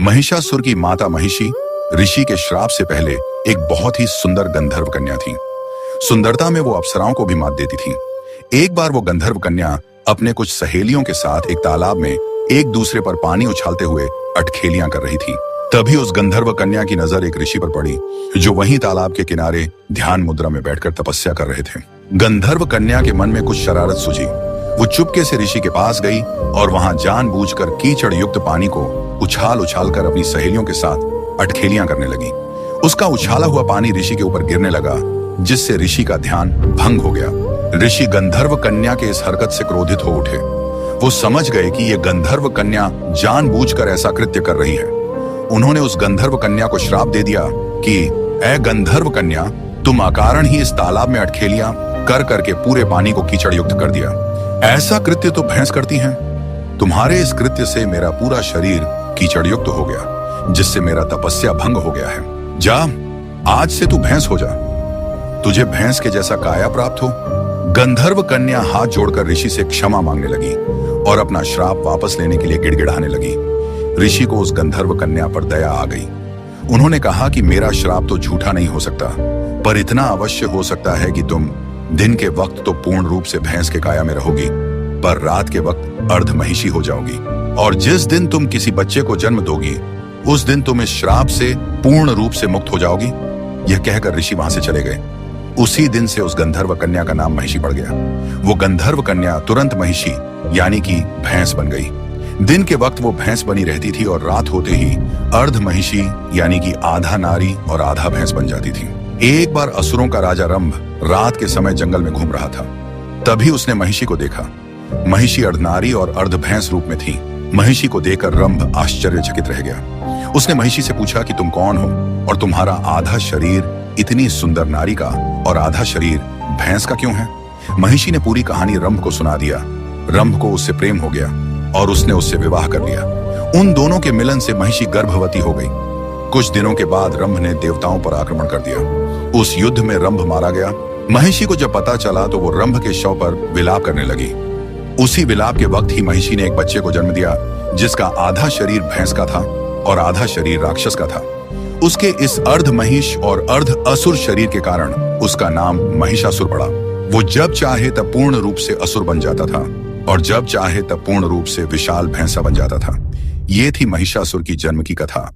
महिषासुर की माता महिषी ऋषि के श्राप से पहले एक बहुत ही सुंदर गंधर्व कन्या थी। सुंदरता में वो अप्सराओं को भी मात देती थी। एक बार वो गंधर्व कन्या अपने कुछ सहेलियों के साथ एक तालाब में एक दूसरे पर पानी उछालते हुए अटखेलियां कर रही थी। तभी उस गंधर्व कन्या की नजर एक ऋषि पर पड़ी, जो वहीं तालाब के किनारे ध्यान मुद्रा में बैठकर तपस्या कर रहे थे। गंधर्व कन्या के मन में कुछ शरारत सूझी। वो चुपके से ऋषि के पास गई और वहां जानबूझकर कीचड़ युक्त पानी को उछाल उछाल कर अपनी सहेलियों के साथ अटखेलियां करने लगी। उसका उछाला हुआ पानी ऋषि के ऊपर गिरने लगा, जिससे ऋषि का ध्यान भंग हो गया। ऋषि गंधर्व कन्या के इस हरकत से क्रोधित हो उठे। वो समझ गए कि यह गंधर्व कन्या जानबूझकर ऐसा कृत्य कर रही है। उन्होंने उस गंधर्व कन्या को श्राप दे दिया कि ऐ गंधर्व कन्या, तुम अकारण ही इस तालाब में अटखेलियां कर करके पूरे पानी को कीचड़ युक्त कर दिया। ऐसा कृत्य तो भैंस करती हैं। तुम्हारे इस कृत्य से मेरा पूरा शरीर कीचड़ युक्त हो गया, जिससे मेरा तपस्या भंग हो गया है। जा, आज से तू भैंस हो जा। तुझे भैंस के जैसा काया प्राप्त हो। गंधर्व कन्या हाथ जोड़कर ऋषि से क्षमा मांगने लगी और अपना श्राप वापस लेने के लिए गिड़गिड़ाने लगी। ऋषि को उस गंधर्व कन्या पर दया आ गई। उन्होंने कहा कि मेरा श्राप तो झूठा नहीं हो सकता, पर इतना अवश्य हो सकता है कि तुम दिन के वक्त तो पूर्ण रूप से भैंस के काया में रहोगी, पर रात के वक्त अर्ध महिषी हो जाओगी। और जिस दिन तुम किसी बच्चे को जन्म दोगी, उस दिन तुम इस श्राप से पूर्ण रूप से मुक्त हो जाओगी। यह कहकर ऋषि वहां से चले गए। उसी दिन से उस गंधर्व कन्या का नाम महिषी पड़ गया। वो गंधर्व कन्या तुरंत महिषी यानी कि भैंस बन गई। दिन के वक्त वो भैंस बनी रहती थी और रात होते ही अर्ध महिषी यानी कि आधा नारी और आधा भैंस बन जाती थी। एक बार असुरों का राजा रंभ रात के समय जंगल में घूम रहा था। तभी उसने महिषी को देखा। महिषी अर्ध नारी और अर्ध भैंस रूप में थी। महिषी को देखकर रंभ आश्चर्यचकित रह गया। उसने महिषी से पूछा कि तुम कौन हो और तुम्हारा आधा शरीर इतनी सुंदर नारी का और आधा शरीर भैंस का क्यों है। महिषी ने पूरी कहानी रंभ को सुना दिया। रंभ को उससे प्रेम हो गया और उसने उससे विवाह कर लिया। उन दोनों के मिलन से महिषी गर्भवती हो गई। कुछ दिनों के बाद रंभ ने देवताओं पर आक्रमण कर दिया। उस युद्ध में रंभ मारा गया। महिषी को जब पता चला तो वो रंभ के शव पर विलाप करने लगी। उसी विलाप के वक्त ही महिषी ने एक बच्चे को जन्म दिया, जिसका आधा शरीर भैंस का था और आधा शरीर राक्षस का था। उसके इस अर्ध महिष और अर्ध असुर शरीर के कारण उसका नाम महिषासुर पड़ा। वो जब चाहे तब पूर्ण रूप से असुर बन जाता था और जब चाहे तब पूर्ण रूप से विशाल भैंसा बन जाता था। ये थी महिषासुर की जन्म की कथा।